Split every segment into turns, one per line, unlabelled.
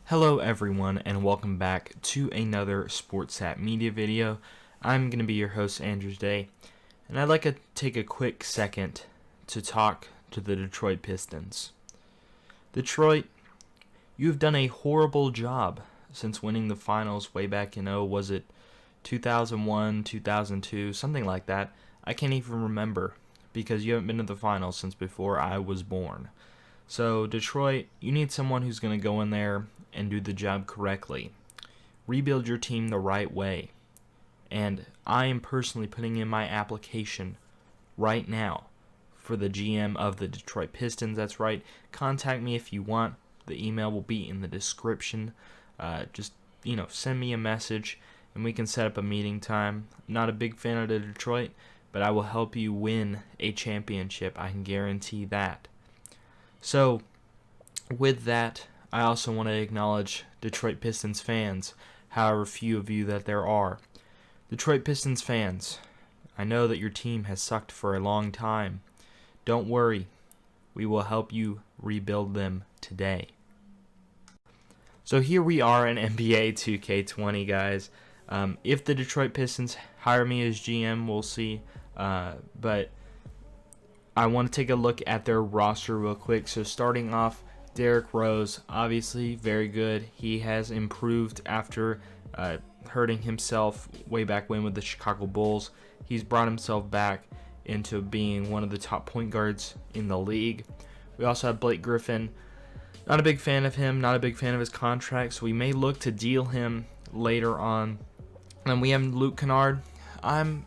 Hello everyone and welcome back to another SportsSat Media video. I'm going to be your host Andrew today, and I'd like to take a quick second to talk to the Detroit Pistons. Detroit, you've done a horrible job since winning the finals way back in, was it 2001, 2002, something like that. I can't even remember because you haven't been to the finals since before I was born. So Detroit, you need someone who's going to go in there and do the job correctly. Rebuild your team the right way. And I am personally putting in my application right now for the GM of the Detroit Pistons. That's right. Contact me if you want. The email will be in the description. Just send me a message and we can set up a meeting time. I'm not a big fan of the Detroit, but I will help you win a championship. I can guarantee that. So, with that, I also want to acknowledge Detroit Pistons fans, however few of you that there are. Detroit Pistons fans, I know that your team has sucked for a long time. Don't worry, we will help you rebuild them today. So here we are in NBA 2K20, guys. If the Detroit Pistons hire me as GM, we'll see. But I want to take a look at their roster real quick. So starting off, Derrick Rose, obviously very good. He has improved after hurting himself way back when with the Chicago Bulls. He's brought himself back into being one of the top point guards in the league. We also have Blake Griffin. Not a big fan of him, not a big fan of his contract, so we may look to deal him later on. And we have Luke Kennard. I'm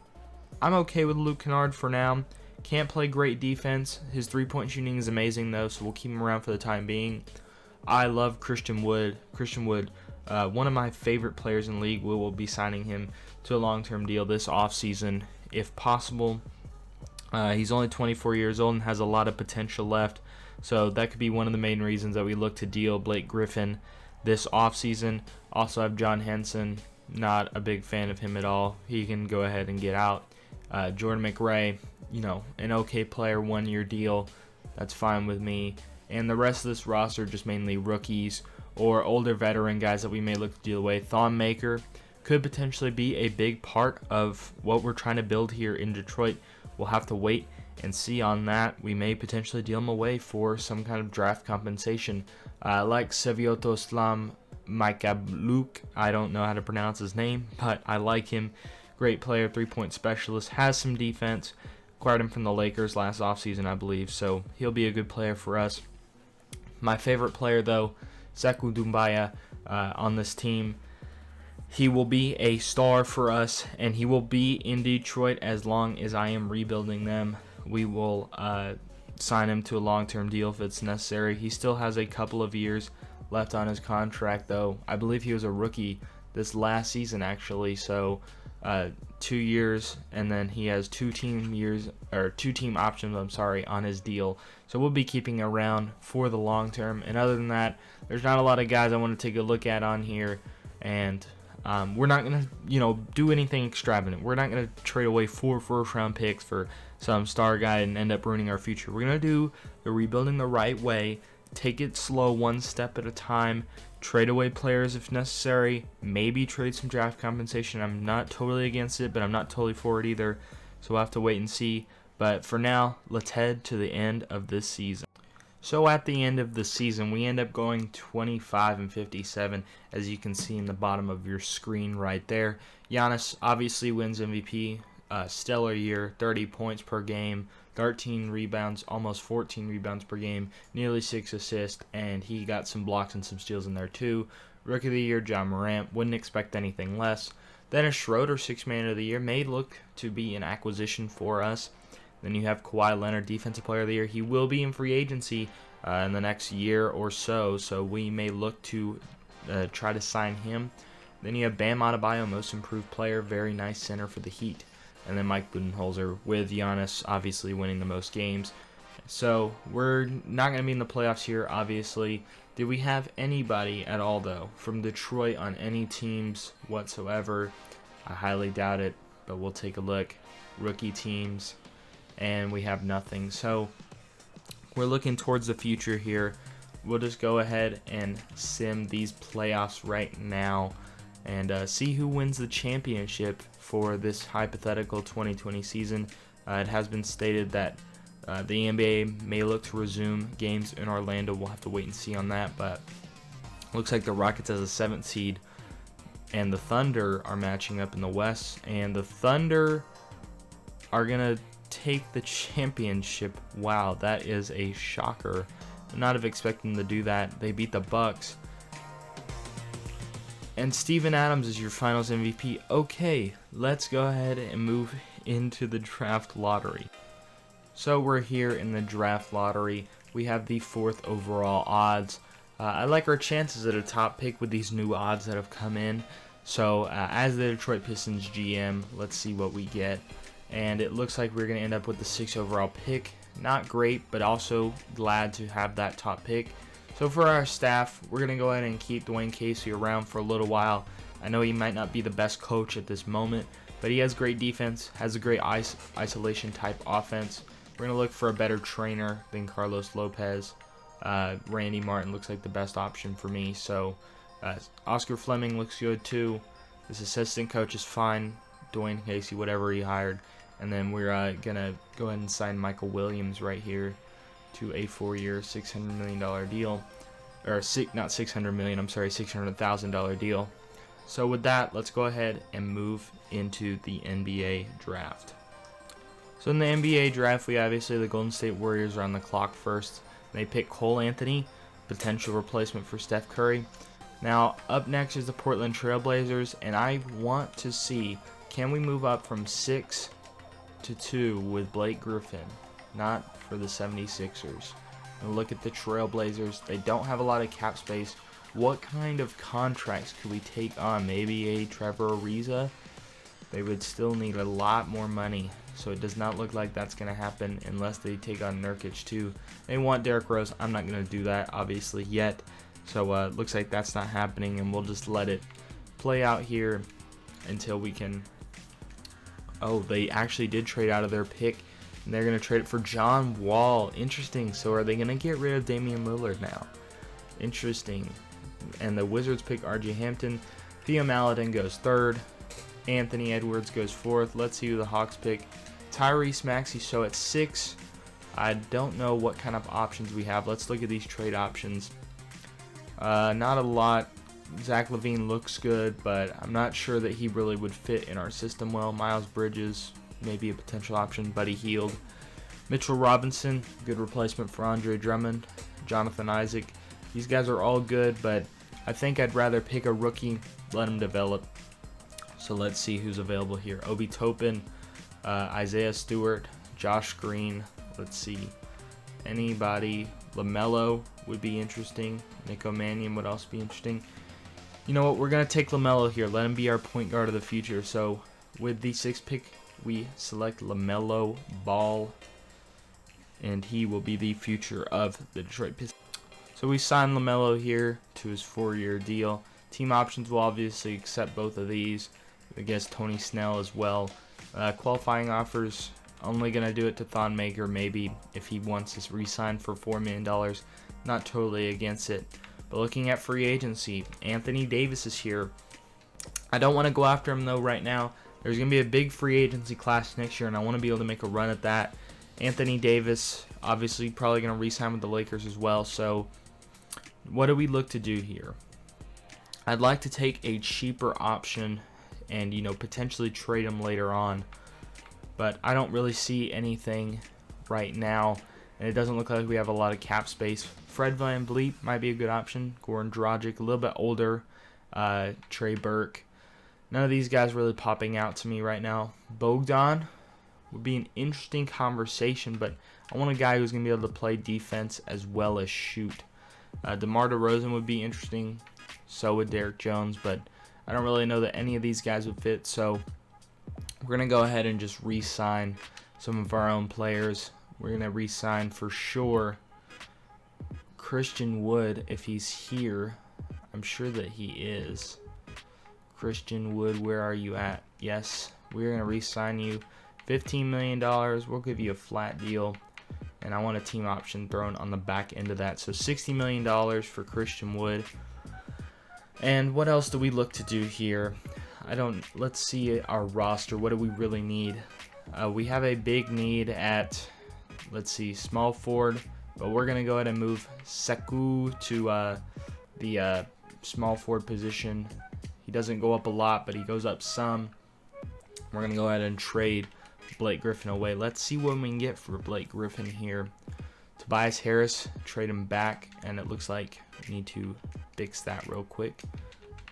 okay with Luke Kennard for now. Can't play great defense. His three-point shooting is amazing, though, so we'll keep him around for the time being. I love Christian Wood. One of my favorite players in the league. We will be signing him to a long-term deal this offseason, if possible. He's only 24 years old and has a lot of potential left, so that could be one of the main reasons that we look to deal Blake Griffin this offseason. Also have John Henson. Not a big fan of him at all. He can go ahead and get out. Jordan McRae, an okay player, 1-year deal. That's fine with me. And the rest of this roster just mainly rookies or older veteran guys that we may look to deal away. Thon Maker could potentially be a big part of what we're trying to build here in Detroit. We'll have to wait and see on that. We may potentially deal him away for some kind of draft compensation. Like Seviotoslam Mikabluk. I don't know how to pronounce his name, but I like him. Great player, three-point specialist, has some defense. Acquired him from the Lakers last offseason, I believe, so he'll be a good player for us. My favorite player, though, Sekou Doumbouya on this team. He will be a star for us, and he will be in Detroit as long as I am rebuilding them. We will sign him to a long-term deal if it's necessary. He still has a couple of years left on his contract, though. I believe he was a rookie this last season, actually, so 2 years, and then he has two team options on his deal, so we'll be keeping around for the long term. And other than that, there's not a lot of guys I want to take a look at on here, and we're not going to do anything extravagant. We're not going to trade away 4 first-round picks for some star guy and end up ruining our future. We're going to do the rebuilding the right way, take it slow, one step at a time. Trade away players if necessary. Maybe trade some draft compensation. I'm not totally against it, but I'm not totally for it either. So we'll have to wait and see. But for now, let's head to the end of this season. So at the end of the season, we end up going 25-57, as you can see in the bottom of your screen right there. Giannis obviously wins MVP. Stellar year, 30 points per game, 13 rebounds, almost 14 rebounds per game, nearly 6 assists, and he got some blocks and some steals in there too. Rookie of the Year, John Morant, wouldn't expect anything less. Dennis Schroeder, 6th Man of the Year, may look to be an acquisition for us. Then you have Kawhi Leonard, Defensive Player of the Year. He will be in free agency in the next year or so, so we may look to try to sign him. Then you have Bam Adebayo, Most Improved Player, very nice center for the Heat. And then Mike Budenholzer, with Giannis obviously winning the most games. So we're not going to be in the playoffs here, obviously. Did we have anybody at all, though, from Detroit on any teams whatsoever? I highly doubt it, but we'll take a look. Rookie teams, and we have nothing. So we're looking towards the future here. we'll just go ahead and sim these playoffs right now and see who wins the championship for this hypothetical 2020 season. It has been stated that the NBA may look to resume games in Orlando. We'll have to wait and see on that, but looks like the Rockets as a 7th seed and the Thunder are matching up in the West, and the Thunder are going to take the championship. Wow, that is a shocker. Not have expected them to do that. They beat the Bucks. And Steven Adams is your finals MVP. Okay, let's go ahead and move into the draft lottery. So we're here in the draft lottery. We have the 4th overall odds. I like our chances at a top pick with these new odds that have come in. So as the Detroit Pistons GM, let's see what we get. And it looks like we're going to end up with the 6th overall pick. Not great, but also glad to have that top pick. So for our staff, we're going to go ahead and keep Dwayne Casey around for a little while. I know he might not be the best coach at this moment, but he has great defense, has a great isolation type offense. We're going to look for a better trainer than Carlos Lopez. Randy Martin looks like the best option for me. So Oscar Fleming looks good too. This assistant coach is fine. Dwayne Casey, whatever he hired. And then we're going to go ahead and sign Michael Williams right here to a 4-year, $600 million deal. Or not $600 million, I'm sorry, $600,000 deal. So with that, let's go ahead and move into the NBA draft. So in the NBA draft, we obviously the Golden State Warriors are on the clock first. They pick Cole Anthony, potential replacement for Steph Curry. Now, up next is the Portland Trail Blazers, and I want to see, can we move up from 6 to 2 with Blake Griffin? Not for the 76ers. And look at the Trail Blazers. They don't have a lot of cap space. What kind of contracts could we take on? Maybe a Trevor Ariza? They would still need a lot more money. So it does not look like that's going to happen unless they take on Nurkic too. They want Derrick Rose. I'm not going to do that, obviously, yet. So it looks like that's not happening, and we'll just let it play out here until we can... Oh, they actually did trade out of their pick, and they're going to trade it for John Wall. Interesting. So are they going to get rid of Damian Lillard now? Interesting. And the Wizards pick R.J. Hampton. Theo Maledon goes 3rd. Anthony Edwards goes 4th. Let's see who the Hawks pick. Tyrese Maxey, so at 6. I don't know what kind of options we have. Let's look at these trade options. Not a lot. Zach LaVine looks good, but I'm not sure that he really would fit in our system well. Miles Bridges, maybe a potential option. Buddy Hield. Mitchell Robinson, good replacement for Andre Drummond. Jonathan Isaac. These guys are all good, but I think I'd rather pick a rookie, let him develop. So let's see who's available here. Obi Toppin, Isaiah Stewart, Josh Green. Let's see. Anybody. LaMelo would be interesting. Nico Mannion would also be interesting. You know what? We're going to take LaMelo here. Let him be our point guard of the future. So with the 6th pick, we select LaMelo Ball. And he will be the future of the Detroit Pistons. So we signed LaMelo here to his 4-year deal. Team options will obviously accept both of these. I guess Tony Snell as well. Qualifying offers, only going to do it to Thon Maker maybe if he wants to re-sign for $4 million. Not totally against it. But looking at free agency, Anthony Davis is here. I don't want to go after him though right now. There's going to be a big free agency class next year, and I want to be able to make a run at that. Anthony Davis, obviously probably going to re-sign with the Lakers as well. So what do we look to do here? I'd like to take a cheaper option and, potentially trade him later on. But I don't really see anything right now, and it doesn't look like we have a lot of cap space. Fred VanVleet might be a good option. Goran Dragic, a little bit older. Trey Burke. None of these guys really popping out to me right now. Bogdan would be an interesting conversation, but I want a guy who's going to be able to play defense as well as shoot. DeMar DeRozan would be interesting. So would Derek Jones, but I don't really know that any of these guys would fit, so we're going to go ahead and just re-sign some of our own players. We're going to re-sign for sure Christian Wood if he's here. I'm sure that he is. Christian Wood, where are you at? Yes, we're going to re-sign you. $15 million. We'll give you a flat deal. and I want a team option thrown on the back end of that. So $60 million for Christian Wood. And what else do we look to do here? Let's see our roster. What do we really need? We have a big need at, let's see, small forward, but we're going to go ahead and move Sekou to the small forward position. He doesn't go up a lot, but he goes up some. We're going to go ahead and trade Blake Griffin away. Let's see what we can get for Blake Griffin here. Tobias Harris, trade him back, and it looks like we need to fix that real quick.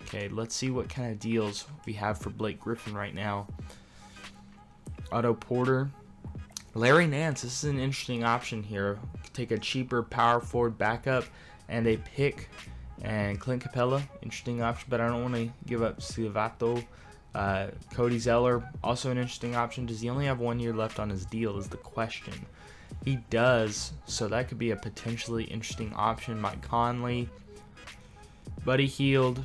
Okay, let's see what kind of deals we have for Blake Griffin right now. Otto Porter. Larry Nance, this is an interesting option here. Take a cheaper power forward backup and a pick. And Clint Capella, interesting option, but I don't want to give up Silvato. Cody Zeller, also an interesting option. Does he only have 1 year left on his deal is the question. He does, so that could be a potentially interesting option. Mike Conley, Buddy Hield.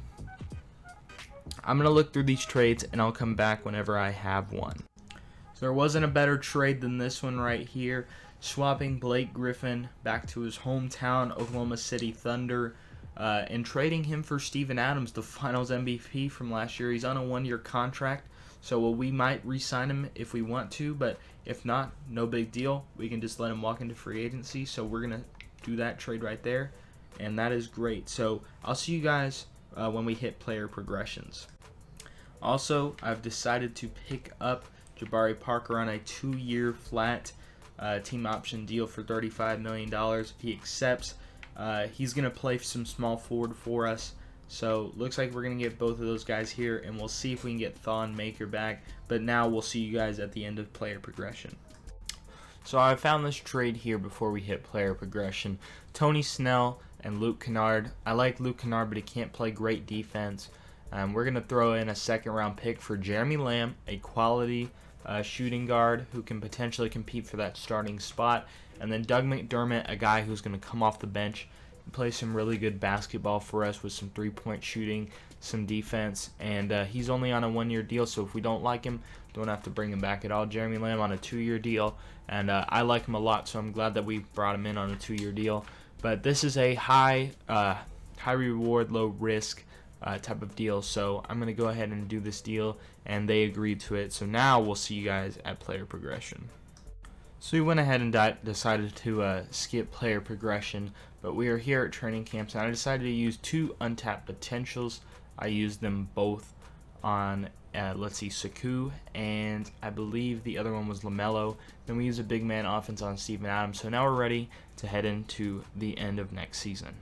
I'm going to look through these trades, and I'll come back whenever I have one. So there wasn't a better trade than this one right here. Swapping Blake Griffin back to his hometown, Oklahoma City Thunder, and trading him for Steven Adams, the Finals MVP from last year. He's on a 1 year contract, so we might re-sign him if we want to, but if not, no big deal. We can just let him walk into free agency, so we're going to do that trade right there, and that is great. So I'll see you guys when we hit player progressions. Also, I've decided to pick up Jabari Parker on a 2 year flat team option deal for $35 million. If he accepts, he's going to play some small forward for us. So looks like we're going to get both of those guys here, and we'll see if we can get Thon Maker back. But now we'll see you guys at the end of player progression. So I found this trade here before we hit player progression. Tony Snell and Luke Kennard. I like Luke Kennard, but he can't play great defense. We're going to throw in a second-round pick for Jeremy Lamb, a quality shooting guard who can potentially compete for that starting spot. And then Doug McDermott, a guy who's going to come off the bench and play some really good basketball for us with some three-point shooting, some defense. And he's only on a 1 year deal, so if we don't like him, don't have to bring him back at all. Jeremy Lamb on a 2 year deal, and I like him a lot, so I'm glad that we brought him in on a 2 year deal. But this is a high reward, low risk type of deal, so I'm going to go ahead and do this deal, and they agreed to it. So now we'll see you guys at player progression. So we went ahead and decided to skip player progression, but we are here at training camps, and I decided to use two untapped potentials. I used them both on, let's see, Sekou, and I believe the other one was LaMelo. Then we used a big man offense on Steven Adams, so now we're ready to head into the end of next season.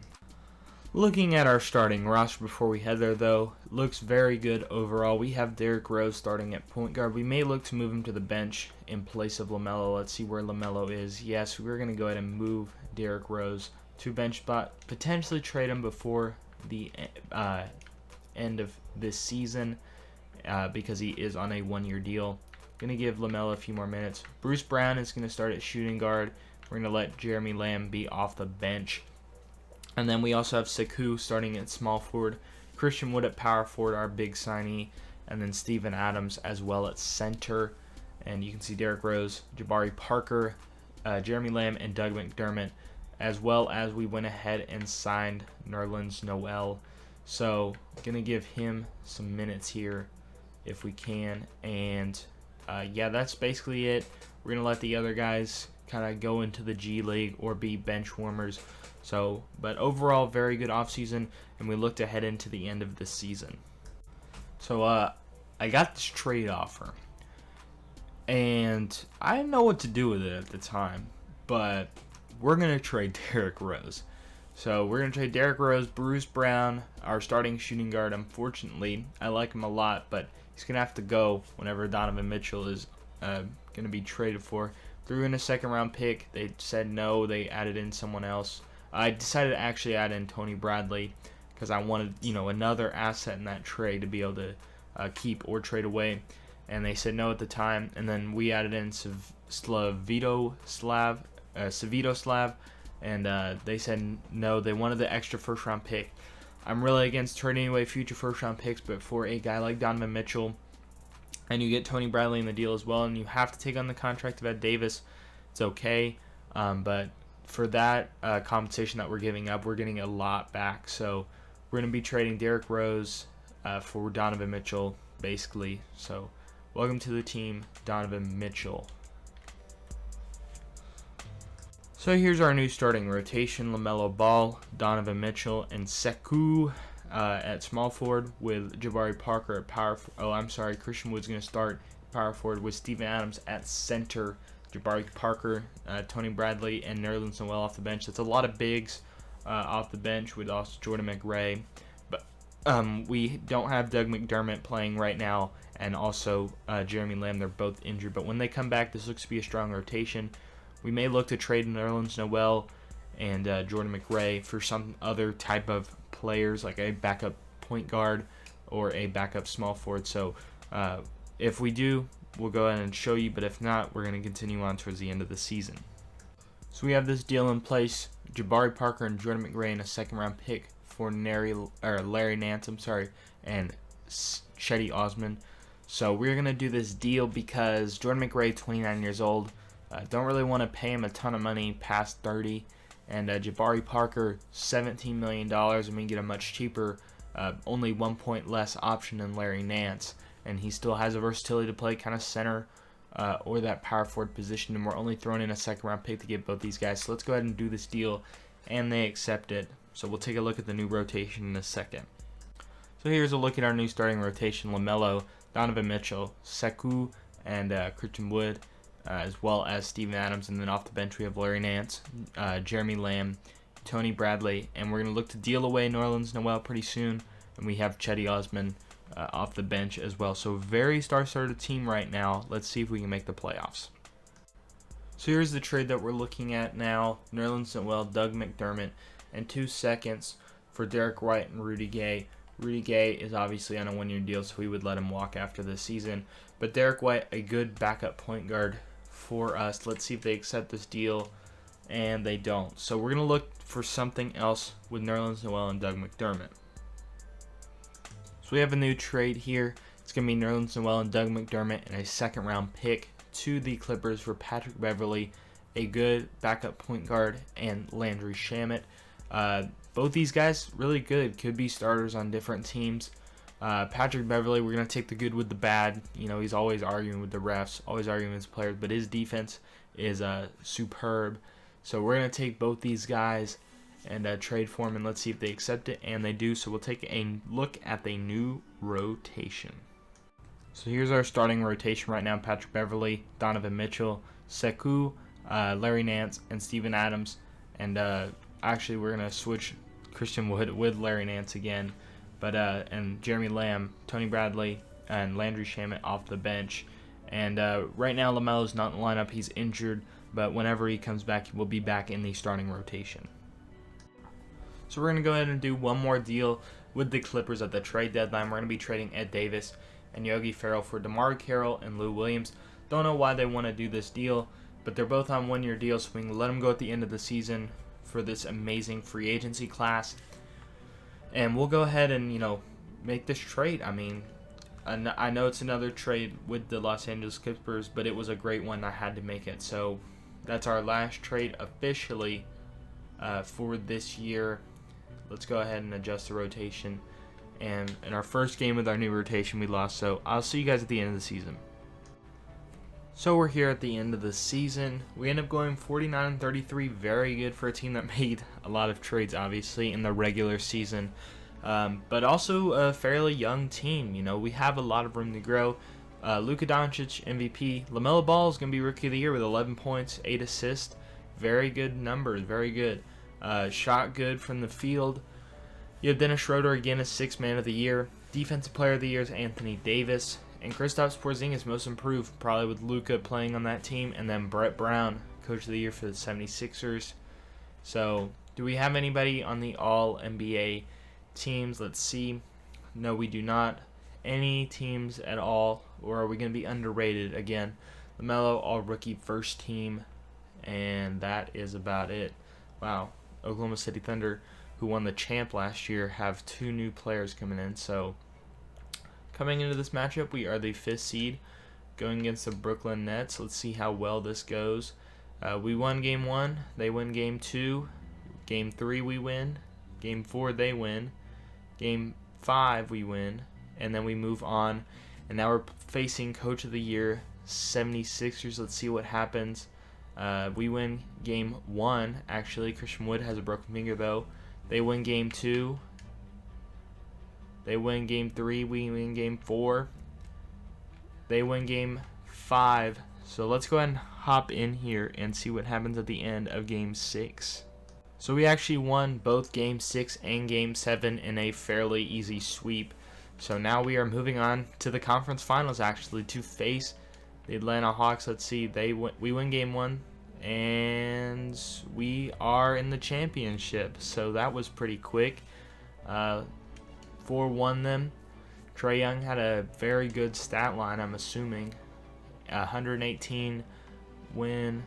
Looking at our starting roster before we head there, though, looks very good overall. We have Derrick Rose starting at point guard. We may look to move him to the bench in place of LaMelo. Let's see where LaMelo is. Yes, we're going to go ahead and move Derrick Rose to bench spot, potentially trade him before the end of this season because he is on a 1 year deal. Going to give LaMelo a few more minutes. Bruce Brown is going to start at shooting guard. We're going to let Jeremy Lamb be off the bench. And then we also have Sekou starting at small forward, Christian Wood at power forward, our big signee, and then Steven Adams as well at center. And you can see Derrick Rose, Jabari Parker, Jeremy Lamb, and Doug McDermott, as well as we went ahead and signed Nerlens Noel. So going to give him some minutes here if we can. And yeah, that's basically it. We're going to let the other guys kind of go into the G League or be bench warmers. So, but overall, very good offseason, and we look to head into the end of this season. So, I got this trade offer, and I didn't know what to do with it at the time, but we're going to trade Derrick Rose. So, we're going to trade Derrick Rose, Bruce Brown, our starting shooting guard. Unfortunately, I like him a lot, but he's going to have to go whenever Donovan Mitchell is going to be traded for. Threw in a second-round pick. They said no. They added in someone else. I decided to actually add in Tony Bradley because I wanted, another asset in that trade to be able to keep or trade away, and they said no at the time. And then we added in Savitoslav, and they said no. They wanted the extra first-round pick. I'm really against trading away future first-round picks, but for a guy like Donovan Mitchell, and you get Tony Bradley in the deal as well, and you have to take on the contract of Ed Davis, it's okay. But for that compensation that we're giving up, we're getting a lot back. So we're going to be trading Derrick Rose for Donovan Mitchell, basically. So welcome to the team, Donovan Mitchell. So here's our new starting rotation: LaMelo Ball, Donovan Mitchell, and Sekou at small forward, with Jabari Parker at power. Christian Wood's going to start power forward with Steven Adams at center. Jabari Parker, Tony Bradley, and Nerlens Noel off the bench. That's a lot of bigs off the bench. With also Jordan McRae, but we don't have Doug McDermott playing right now, and also Jeremy Lamb. They're both injured, but when they come back, this looks to be a strong rotation. We may look to trade Nerlens Noel and Jordan McRae for some other type of players, like a backup point guard or a backup small forward. So if we do, we'll go ahead and show you, but if not, we're going to continue on towards the end of the season. So we have this deal in place: Jabari Parker and Jordan McRae and a second-round pick for Larry Nance, and Cedi Osman. So we're going to do this deal because Jordan McRae, 29 years old, don't really want to pay him a ton of money past 30. And Jabari Parker, $17 million, and we can get a much cheaper, only 1 point less option than Larry Nance. And he still has a versatility to play kind of center or that power forward position, and we're only throwing in a second-round pick to get both these guys. So let's go ahead and do this deal, and they accept it. So we'll take a look at the new rotation in a second. So here's a look at our new starting rotation: LaMelo, Donovan Mitchell, Sekou, and Christian Wood, as well as Steven Adams. And then off the bench we have Larry Nance, Jeremy Lamb, Tony Bradley, and we're going to look to deal away Nerlens Noel pretty soon. And we have Cedi Osman off the bench as well. So very star-studded team right now. Let's see if we can make the playoffs. So here's the trade that we're looking at now: Nerlens Noel, Doug McDermott, and 2 seconds for Derek White and Rudy Gay. Rudy Gay is obviously on a 1-year deal, so we would let him walk after this season. But Derek White, a good backup point guard for us. Let's see if they accept this deal, and they don't. So we're going to look for something else with Nerlens Noel and Doug McDermott. So we have a new trade here. It's going to be Nerlens Noel and Doug McDermott and a second-round pick to the Clippers for Patrick Beverley, a good backup point guard, and Landry Shamet. Both these guys really good, could be starters on different teams. Patrick Beverley, we're going to take the good with the bad. You know, he's always arguing with the refs, always arguing with his players, but his defense is superb. So we're going to take both these guys and trade for them, and let's see if they accept it, and they do. So we'll take a look at the new rotation. So here's our starting rotation right now: Patrick Beverley, Donovan Mitchell, Sekou, Larry Nance, and Steven Adams. And actually, we're going to switch Christian Wood with Larry Nance again. But and Jeremy Lamb, Tony Bradley, and Landry Shamet off the bench. And right now, LaMelo's not in the lineup. He's injured, but whenever he comes back, he will be back in the starting rotation. So we're going to go ahead and do one more deal with the Clippers at the trade deadline. We're going to be trading Ed Davis and Yogi Ferrell for DeMar Carroll and Lou Williams. Don't know why they want to do this deal, but they're both on 1-year deals, so we can let them go at the end of the season for this amazing free agency class. And we'll go ahead and, make this trade. I mean, I know it's another trade with the Los Angeles Clippers, but it was a great one. I had to make it. So that's our last trade officially for this year. Let's go ahead and adjust the rotation. And in our first game with our new rotation, we lost. So I'll see you guys at the end of the season. So we're here at the end of the season. We end up going 49-33. Very good for a team that made a lot of trades, obviously, in the regular season. But also a fairly young team. We have a lot of room to grow. Luka Doncic, MVP. LaMelo Ball is going to be Rookie of the Year with 11 points, 8 assists. Very good numbers. Very good. Shot good from the field. You have Dennis Schroeder again as 6th Man of the Year. Defensive Player of the Year is Anthony Davis. And Kristaps Porzingis most improved, probably with Luka playing on that team. And then Brett Brown, Coach of the Year for the 76ers. So, do we have anybody on the All-NBA teams? Let's see. No, we do not. Any teams at all? Or are we going to be underrated again? LaMelo, All-Rookie First Team. And that is about it. Wow. Oklahoma City Thunder, who won the champ last year, have 2 new players coming in. So, coming into this matchup, we are the 5th seed going against the Brooklyn Nets. Let's see how well this goes. We won game 1, they win game 2, game 3 we win, game 4 they win, game 5 we win, and then we move on. And now we're facing Coach of the Year 76ers. Let's see what happens. We win game 1. Actually, Christian Wood has a broken finger though. They win game 2. They win game 3. We win game 4. They win game 5. So let's go ahead and hop in here and see what happens at the end of game 6. So we actually won both game 6 and game 7 in a fairly easy sweep. So now we are moving on to the conference finals, actually, to face the Atlanta Hawks. Let's see, we win game 1, and we are in the championship. So that was pretty quick. 4-1 them. Trae Young had a very good stat line, I'm assuming. 118 win,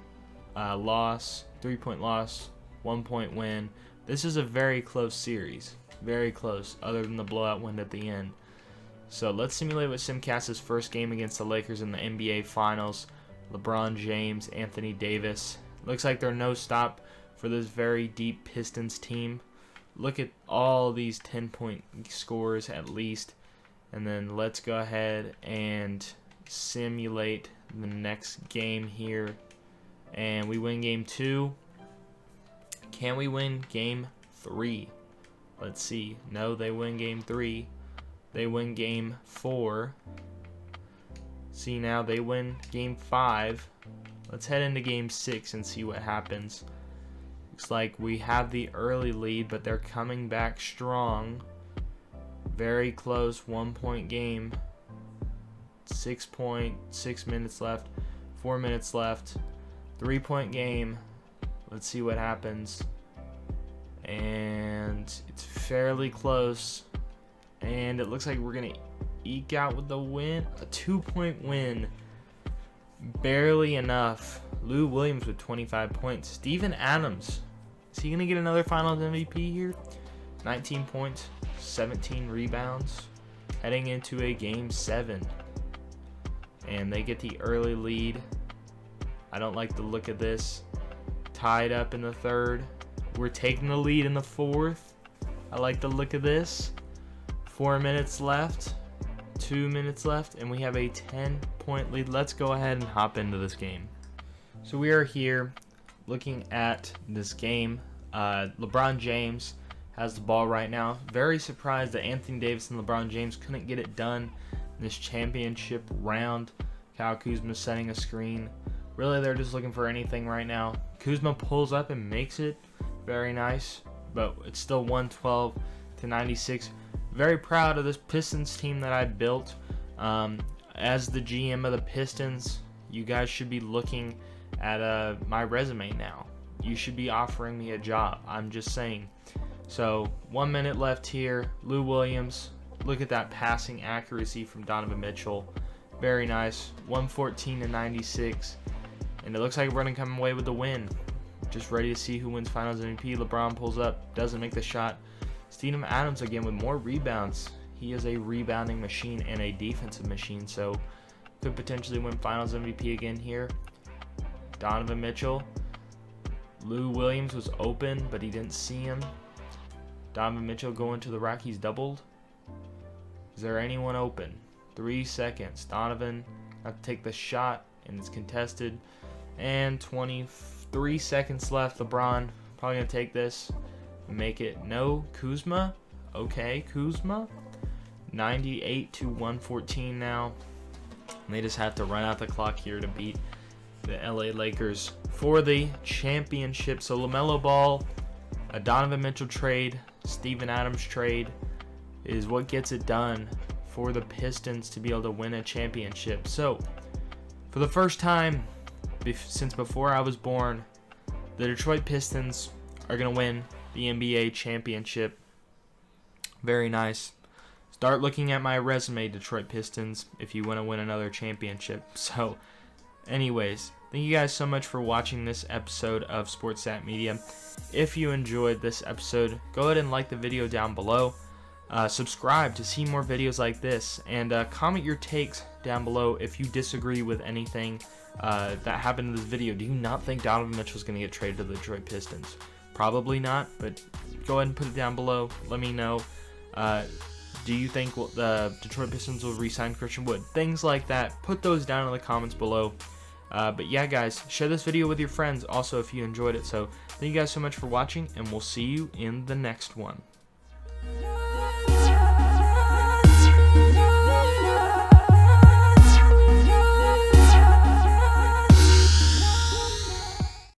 loss, 3-point loss, 1-point win. This is a very close series. Very close, other than the blowout win at the end. So let's simulate with Simcast's first game against the Lakers in the NBA Finals. LeBron James, Anthony Davis. Looks like they're no stop for this very deep Pistons team. Look at all these 10-point scores at least. And then let's go ahead and simulate the next game here. And we win game 2. Can we win game 3? Let's see. No, they win game 3. They win game 4. See, now they win game 5. Let's head into game 6 and see what happens. Looks like we have the early lead, but they're coming back strong. Very close, 1-point game. 6 minutes left. 4 minutes left. 3-point game. Let's see what happens. And it's fairly close. And it looks like we're going to eke out with the win. A 2-point win. Barely enough. Lou Williams with 25 points. Steven Adams. Is he going to get another Finals MVP here? 19 points. 17 rebounds. Heading into a game 7. And they get the early lead. I don't like the look of this. Tied up in the 3rd. We're taking the lead in the 4th. I like the look of this. 4 minutes left. 2 minutes left. And we have a 10-point lead. Let's go ahead and hop into this game. So we are here looking at this game. LeBron James has the ball right now. Very surprised that Anthony Davis and LeBron James couldn't get it done in this championship round. Kyle Kuzma setting a screen. Really, they're just looking for anything right now. Kuzma pulls up and makes it. Very nice. But it's still 112-96. Very proud of this Pistons team that I built. As the GM of the Pistons, you guys should be looking at my resume now. You should be offering me a job. I'm just saying. So 1 minute left here. Lou Williams. Look at that passing accuracy from Donovan Mitchell. Very nice. 114-96. And it looks like we're going to come away with the win. Just ready to see who wins Finals MVP. LeBron pulls up. Doesn't make the shot. Steven Adams again with more rebounds. He is a rebounding machine and a defensive machine. So could potentially win Finals MVP again here. Donovan Mitchell. Lou Williams was open, but he didn't see him. Donovan Mitchell going to the rack. He's doubled. Is there anyone open? 3 seconds. Donovan got to take the shot, and it's contested. And 23 seconds left. LeBron probably going to take this and make it. No. Kuzma. Okay, Kuzma. 98-114 now. And they just have to run out the clock here to beat the LA Lakers for the championship. So LaMelo Ball, a Donovan Mitchell trade, Steven Adams trade is what gets it done for the Pistons to be able to win a championship. So for the first time since before I was born, the Detroit Pistons are going to win the NBA championship. Very nice. Start looking at my resume, Detroit Pistons, if you want to win another championship. So anyways, thank you guys so much for watching this episode of SportsSat Media. If you enjoyed this episode, go ahead and like the video down below. Subscribe to see more videos like this. And comment your takes down below if you disagree with anything that happened in this video, do you not think Donovan Mitchell is going to get traded to the Detroit Pistons? Probably not, but go ahead and put it down below. Let me know. Do you think the Detroit Pistons will re-sign Christian Wood? Things like that. Put those down in the comments below. But yeah, guys, share this video with your friends also if you enjoyed it. So thank you guys so much for watching, and we'll see you in the next one.